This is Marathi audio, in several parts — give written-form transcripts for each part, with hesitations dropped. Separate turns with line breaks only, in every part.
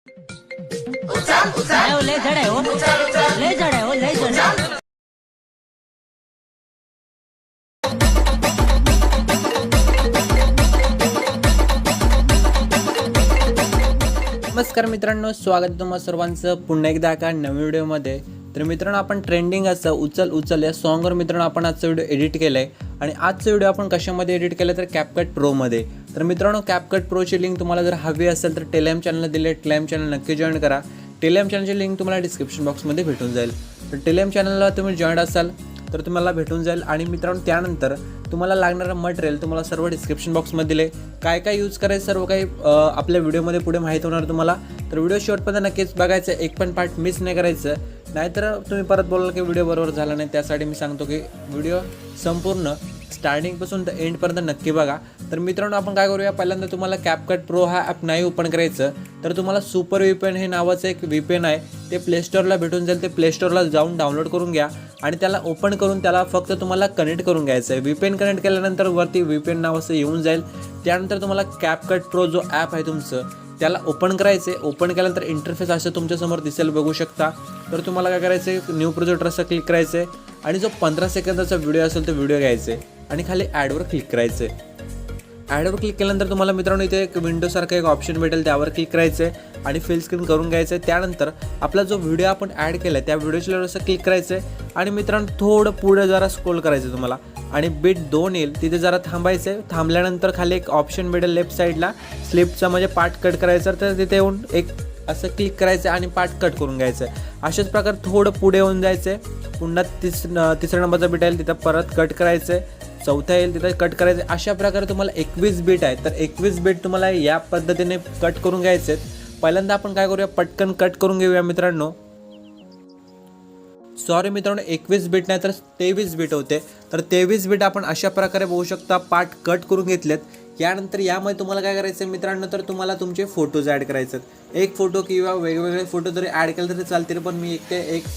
लय जड आहे हो, लय जड आहे हो, लय जड आहे.
नमस्कार मित्रांनो, स्वागत आहे तुम्हा सर्वांचं पुन्हा एकदा एका नवीन व्हिडिओमध्ये. तर मित्रांनो, आपण ट्रेंडिंग असं उचल उचल या सॉन्गवर मित्रांनो आपण आजचा व्हिडिओ एडिट केला आहे. आणि आजचा व्हिडिओ आपण कशामध्ये एडिट केला तर CapCut प्रोमध्ये. तर मित्रांनो, CapCut प्रोची लिंक तुम्हाला जर हवी असेल तर टेलिग्राम चॅनलला दिले, टेलिग्राम चॅनल नक्की जॉईन करा. टेलिग्राम चॅनलची लिंक तुम्हाला डिस्क्रिप्शन बॉक्समध्ये भेटून जाईल. तर टेलिग्राम चॅनलला तुम्ही जॉईन असाल तर तुम्हाला भेटून जाईल. आणि मित्रांनो, त्यानंतर तुम्हाला लागणारं मटेरियल तुम्हाला सर्व डिस्क्रिप्शन बॉक्समध्ये दिले. काय काय यूज करायचं सर्व काही आपल्या व्हिडिओमध्ये पुढे माहीत होणार तुम्हाला. तर व्हिडिओ शेवटपर्यंत नक्कीच बघायचं, एक पण पार्ट मिस नाही करायचं, नाहीतर तुम्ही परत बोलाल की व्हिडिओ बरोबर झाला नाही. त्यासाठी मी सांगतो की व्हिडिओ संपूर्ण स्टार्टिंगपासून तर एंडपर्यंत नक्की बघा. तर मित्रांनो, आपण काय करूया, पहिल्यांदा तुम्हाला CapCut प्रो हा ॲप नाही ओपन करायचं तर तुम्हाला सुपर VPN हे नावाचं एक VPN आहे, ते प्लेस्टोरला भेटून जाईल. ते प्लेस्टोरला जाऊन डाउनलोड करून घ्या आणि त्याला ओपन करून त्याला फक्त तुम्हाला कनेक्ट करून घ्यायचं आहे. VPN कनेक्ट केल्यानंतर वरती VPN नावाचं येऊन जाईल. त्यानंतर तुम्हाला CapCut प्रो जो ॲप आहे तुमचं त्याला ओपन करायचे. ओपन केल्यानंतर इंटरफेस असं तुमच्यासमोर दिसेल, बघू शकता. तर तुम्हाला काय करायचं आहे, न्यू प्रोजेक्ट असं क्लिक करायचं आहे आणि जो 15 सेकंदाचा व्हिडिओ असेल तो व्हिडिओ घ्यायचा आहे आणि खाली ॲडवर क्लिक करायचं आहे. ॲडवर क्लिक केल्यानंतर तुम्हाला मित्रांनो इथे एक विंडोसारखं एक ऑप्शन भेटेल, त्यावर क्लिक करायचं आहे आणि फुल स्क्रीन करून घ्यायचं आहे. त्यानंतर आपला जो व्हिडिओ आपण ॲड केला आहे त्या व्हिडिओच्या असं क्लिक करायचं आहे आणि मित्रांनो थोडं पुढे जरा स्क्रोल करायचं तुम्हाला आणि बीट 2 येईल तिथे जरा थांबायचं आहे. थांबल्यानंतर खाली एक ऑप्शन भेटेल लेफ्ट साईडला स्लिपचा, म्हणजे पार्ट कट करायचं, तर तिथे येऊन एक असं क्लिक करायचं आणि पार्ट कट करून घ्यायचं आहे. अशाच प्रकारे थोडं पुढे येऊन जायचं आहे. पुन्हा तिसऱ्या नंबरचा बीट येईल तिथं परत कट करायचं आहे. चौथा येईल तिथं कट करायचं. अशा प्रकारे तुम्हाला 21 बीट आहे, तर 21 बीट तुम्हाला या पद्धतीने कट करून घ्यायचे आहेत. पहिल्यांदा आपण काय करूया, पटकन कट करून घेऊया मित्रांनो. सॉरी मित्रांनो, 21 बीट नाही तर 23 बीट होते. तर 23 बीट आपण अशा प्रकारे बघू शकता पार्ट कट करून घेतलेत. यानंतर यामध्ये तुम्हाला काय करायचं आहे मित्रांनो, तर तुम्हाला तुमचे फोटोज ॲड करायचे आहेत. एक फोटो किंवा वेगवेगळे फोटो जरी ॲड केले तरी चालतील, पण मी एक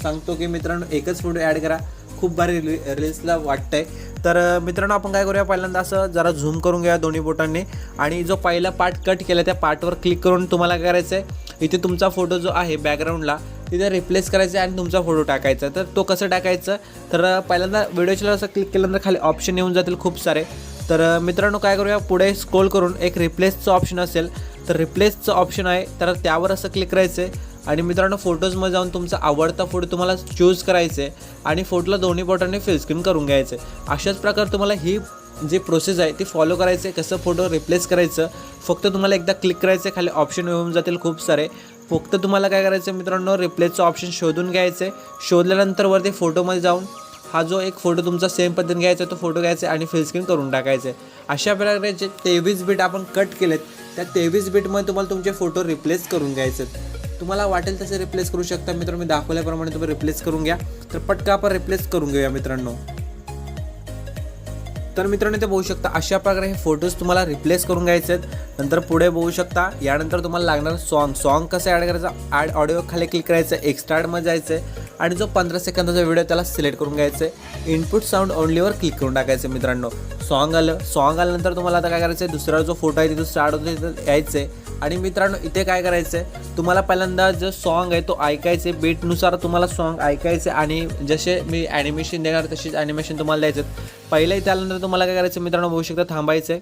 सांगतो की मित्रांनो एकच फोटो ॲड करा, खूप भारी रील्सला वाटतंय. तर मित्रांनो, आपण काय करूया, पहिल्यांदा असं जरा झूम करून घ्या दोन्ही बोटांनी आणि जो पहिला पार्ट कट केला त्या पार्टवर क्लिक करून तुम्हाला काय करायचं आहे, इथे तुमचा फोटो जो आहे बॅकग्राऊंडला तिथे रिप्लेस करायचा आहे आणि तुमचा फोटो टाकायचा. तर तो कसं टाकायचं, तर पहिल्यांदा व्हिडिओच्या असं क्लिक केल्यानंतर खाली ऑप्शन येऊन जातील खूप सारे. तर मित्रांनो, काय करूया, पुढे स्क्रोल करून एक रिप्लेसचं ऑप्शन असेल तर रिप्लेसचं ऑप्शन आहे, तर त्यावर असं क्लिक करायचं आहे आणि मित्रांनो फोटोजमध्ये जाऊन तुमचा आवडता फोटो तुम्हाला चूज करायचं आहे आणि फोटोला दोन्ही बोटांनी फुल स्क्रीन करून घ्यायचं आहे. अशाच प्रकारे तुम्हाला ही जी प्रोसेस आहे ती फॉलो करायचं आहे. कसं फोटो रिप्लेस करायचं, फक्त तुम्हाला एकदा क्लिक करायचं आहे, खाली ऑप्शन येऊन जातील खूप सारे. फक्त तुम्हाला काय करायचं आहे मित्रांनो, रिप्लेसचं ऑप्शन शोधून घ्यायचं आहे. शोधल्यानंतर वरती फोटोमध्ये जाऊन हा जो एक फोटो तुमचा सेम पद्धतीने घ्यायचा तो फोटो घ्यायचा आणि फुल स्क्रीन करून टाकायचं आहे. अशा प्रकारे जे 23 बीट आपण कट केलेत त्या 23 बीटमध्ये तुम्हाला तुमचे फोटो रिप्लेस करून घ्यायचे आहेत. तुम्हाला वाटेल तसे रिप्लेस करू शकता मित्रांनो, मी दाखवल्याप्रमाणे तुम्ही रिप्लेस करून घ्या. तर पटका आपण रिप्लेस करून घेऊया मित्रांनो. तर मित्रांनो इथे बघू शकता अशा प्रकारे हे फोटोज तुम्हाला रिप्लेस करून घ्यायचे आहेत. नंतर पुढे बघू शकता, यानंतर तुम्हाला लागणार सॉन्ग कसं ॲड करायचं, ॲड ऑडिओ खाली क्लिक करायचं, एक्स्ट्राडमध्ये जायचं आहे आणि जो 15 सेकंदाचा व्हिडिओ त्याला सिलेक्ट करून घ्यायचं आहे. इनपुट साऊंड ओनलीवर क्लिक करून टाकायचं मित्रांनो. सॉन्ग आल्यानंतर तुम्हाला आता काय करायचं आहे, दुसरा जो फोटो आहे तिथं स्टार्ट होतो तिथं यायचं आहे. आणि मित्रांनो इथे काय करायचं आहे, तुम्हाला पहिल्यांदा जो सॉन्ग आहे तो ऐकायचे, बीटनुसार तुम्हाला सॉन्ग ऐकायचे आणि जसे मी ॲनिमेशन देणार तशीच ॲनिमेशन तुम्हाला द्यायचं. पहिलं इथे आल्यानंतर तुम्हाला काय करायचं मित्रांनो, बघू शकता थांबायचं आहे.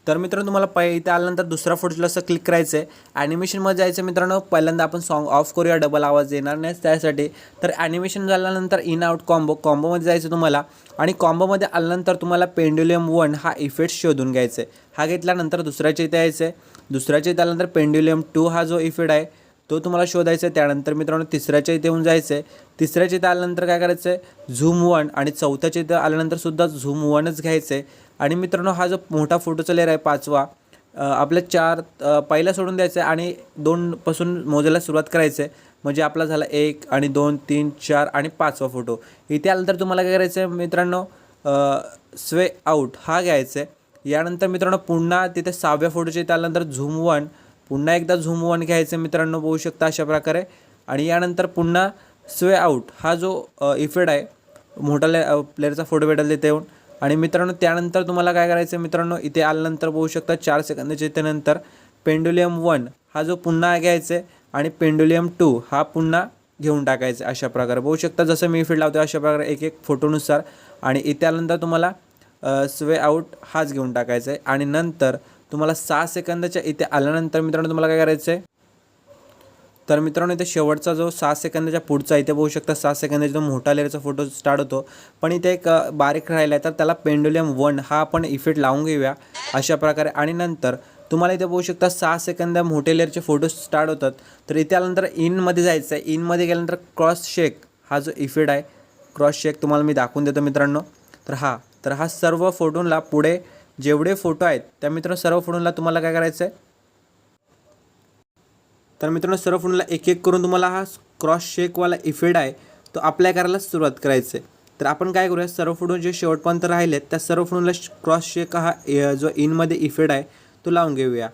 तर मित्रांनो तुम्हाला इथे आल्यानंतर दुसरा फोटोला असं क्लिक करायचं आहे, ॲनिमेशनमध्ये जायचं मित्रांनो. पहिल्यांदा आपण सॉन्ग ऑफ करूया, डबल आवाज येणार नाही त्यासाठी. तर ॲनिमेशन झाल्यानंतर इन आउट कॉम्बोमध्ये जायचं तुम्हाला आणि कॉम्बोमध्ये आल्यानंतर तुम्हाला पेंड्युलम 1 हा इफेक्ट शोधून घ्यायचा आहे. हा घेतल्यानंतर दुसऱ्याच्या इथे यायचं आहे. दुसऱ्याच्या इथे आल्यानंतर पेंड्युलम 2 हा जो इफेक्ट आहे तो तुम्हाला शोधायचा आहे. त्यानंतर मित्रांनो तिसऱ्याच्या इथे येऊन जायचं आहे. तिसऱ्याच्या इथे आल्यानंतर काय करायचं आहे, झूम 1 आणि चौथ्याच्या इथे आल्यानंतर सुद्धा झूम 1च घ्यायचं आहे. आणि मित्रांनो हा जो मोठा फोटोचा लेअर आहे 5वा, आपल्या 4 पहिला सोडून द्यायचं आहे आणि 2 पासून मोजायला सुरुवात करायचं आहे. म्हणजे आपला झाला 1 आणि 2 3 4 आणि 5वा फोटो. इथे आल्यानंतर तुम्हाला काय करायचं आहे मित्रांनो, स्वे आउट हा घ्यायचा आहे. यानंतर मित्रांनो पुन्हा तिथे 6व्या फोटोच्या इथे आल्यानंतर झूम 1, पुन्हा एकदा झूम 1 घ्यायचं मित्रांनो, बघू शकता अशा प्रकारे. आणि यानंतर पुन्हा स्वे आउट हा जो इफेक्ट आहे, मोठा प्लेअरचा फोटो भेटेल तिथे येऊन. आणि मित्रांनो त्यानंतर तुम्हाला काय करायचं मित्रांनो, इथे आल्यानंतर बघू शकता 4 सेकंदाच्या इथे नंतर पेंडुलियम 1 हा जो पुन्हा घ्यायचा आहे आणि पेंडुलियम 2 हा पुन्हा घेऊन टाकायचा अशा प्रकारे बघू शकता. जसं मी इफेक्ट लावतो अशा प्रकारे एक एक फोटोनुसार. आणि इथे आल्यानंतर तुम्हाला स्वे आउट हाच घेऊन टाकायचा आहे. आणि नंतर तुम्हाला 6 सेकंदाच्या इथे आल्यानंतर मित्रांनो तुम्हाला काय करायचं आहे, तर मित्रांनो इथे शेवटचा जो 6 सेकंदाच्या पुढचा इथे बघू शकता 6 सेकंदाचा जो मोठा लेअरचा फोटो स्टार्ट होतो. पण इथे एक बारीक राहिला आहे, तर त्याला पेंडुलियम 1 हा आपण इफेक्ट लावून घेऊया अशा प्रकारे. आणि नंतर तुम्हाला इथे बघू शकता 6 सेकंद मोठे लेअरचे फोटो स्टार्ट होतात. तर इथे आल्यानंतर इनमध्ये जायचं आहे. इनमध्ये गेल्यानंतर क्रॉस शेक हा जो इफेक्ट आहे, क्रॉस शेक तुम्हाला मी दाखवून देतो मित्रांनो. तर हा सर्व फोटोंला पुढे जेवढे फोटो आहेत त्या मित्रांनो सर्व फोटोंला तुम्हाला काय करायचं आहे, तर मित्रांनो सर्व फोटोला एक एक करून तुम्हाला हा क्रॉस शेकवाला इफेक्ट आहे तो अप्लाय करायला सुरुवात करायचं आहे. तर आपण काय करूया, सर्व फोटो जे शेवटपर्यंत राहिलेत त्या सर्व फोटोला क्रॉस शेक हा जो इनमध्ये इफेक्ट आहे तो लावून घेऊया.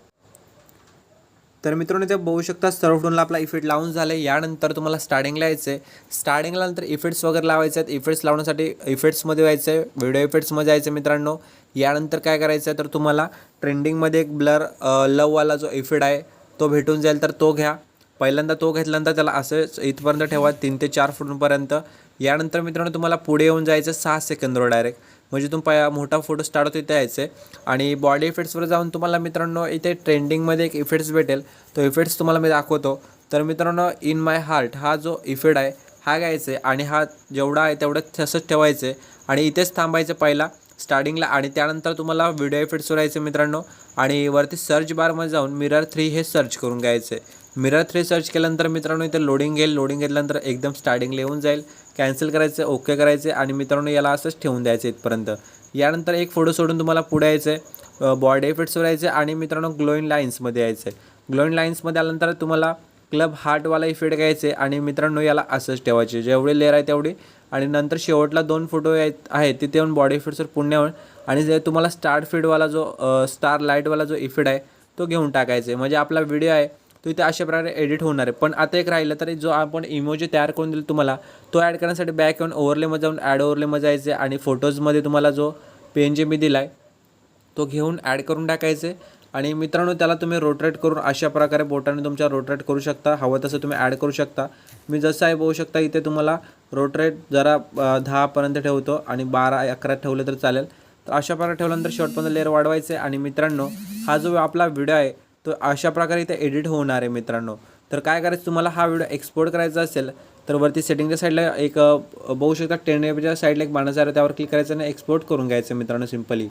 तर मित्रांनो इथे बघू शकता सर्व फोटोला आपला इफेक्ट लावून झाले. यानंतर तुम्हाला स्टार्टिंगला यायचं आहे. स्टार्टिंगला नंतर इफेक्ट्स वगैरे लावायचे आहेत. इफेक्ट्स लावण्यासाठी इफेक्ट्समध्ये जायचं आहे, व्हिडिओ इफेक्ट्समध्ये जायचं आहे मित्रांनो. यानंतर काय करायचं आहे, तर तुम्हाला ट्रेंडिंगमध्ये एक ब्लर लववाला जो इफेक्ट आहे तो भेटून जाईल, तर तो घ्या. पहिल्यांदा तो घेतल्यानंतर त्याला असं इथपर्यंत ठेवा 3 ते 4 फुटांपर्यंत. यानंतर मित्रांनो तुम्हाला पुढे येऊन जायचं 6 सेकंदवर डायरेक्ट, म्हणजे तुम्ही मोठा फोटो स्टार्ट होतो इथे यायचं आहे. आणि बॉडी इफेक्ट्सवर जाऊन तुम्हाला मित्रांनो इथे ट्रेंडिंगमध्ये एक इफेक्ट्स भेटेल, तो इफेक्ट्स तुम्हाला मी दाखवतो. तर मित्रांनो इन माय हार्ट हा जो इफेक्ट आहे हा घ्यायचा आहे आणि हा जेवढा आहे तेवढं तसंच ठेवायचं आहे आणि इथेच थांबायचं पहिला स्टार्टिंगला. आणि त्यानंतर तुम्हाला व्हिडिओ इफेक्ट्सवर यायचं मित्रांनो. आणि वरती सर्च बारमध्ये जाऊन मिरर 3 हे सर्च करून घ्यायचं आहे. मिरर 3 सर्च केल्यानंतर मित्रांनो इथे लोडिंग येईल. लोडिंग घेतल्यानंतर एकदम स्टार्टिंगला येऊन जाईल. कॅन्सल करायचं, ओके करायचे आणि मित्रांनो याला असंच ठेवून द्यायचं इथपर्यंत. यानंतर एक फोटो सोडून तुम्हाला पुढे यायचं आहे, बॉडी इफेक्ट्सवर यायचं आहे आणि मित्रांनो ग्लोईंग लाईन्समध्ये यायचं आहे. ग्लोईंग लाईन्समध्ये आल्यानंतर तुम्हाला क्लब हार्टवाला इफेक्ट घ्यायचे आणि मित्रांनो याला असंच ठेवायचे, जेवढे लेअर आहे तेवढी. आणि नंतर शेवटला 2 फोटो आहेत तिथे येऊन बॉडी इफेक्ट्सवर पुन्हा येऊन आणि जे तुम्हाला स्टार फीडवाला जो स्टार लाईटवाला जो इफेक्ट आहे तो घेऊन टाकायचा आहे. म्हणजे आपला व्हिडिओ आहे तो इथे अशा प्रकारे एडिट होणार आहे. पण आता एक राहिलं तर जो आपण इमोजी तयार करून दिला तुम्हाला तो ॲड करण्यासाठी बॅक येऊन ओव्हरलेमध्ये जाऊन ॲड ओव्हरलेमध्ये जायचे आणि फोटोजमध्ये तुम्हाला जो PNG मी दिला आहे तो घेऊन ॲड करून टाकायचे. आणि मित्रांनो त्याला तुम्ही रोटेट करून अशा प्रकारे बोटाने तुमच्या रोटेट करू शकता, हवं तसं तुम्ही ॲड करू शकता. मी जसं आहे बघू शकता इथे तुम्हाला रोटेट जरा 10पर्यंत ठेवतो आणि 12-11 ठेवलं तर चालेल. तर अशा प्रकारे ठेवल्यानंतर शेवटपर्यंत लेअर वाढवायचे. आणि मित्रांनो हा जो आपला व्हिडिओ आहे तो अशा प्रकारे इथे एडिट होणार आहे मित्रांनो. तर काय करायचं, तुम्हाला हा व्हिडिओ एक्सपोर्ट करायचा असेल तर वरती सेटिंगच्या साईडला एक बघू शकता 10 MB साईडला एक बाणाचा आहे त्यावर क्लिक करायचं आणि एक्सपोर्ट करून घ्यायचं मित्रांनो सिम्पली.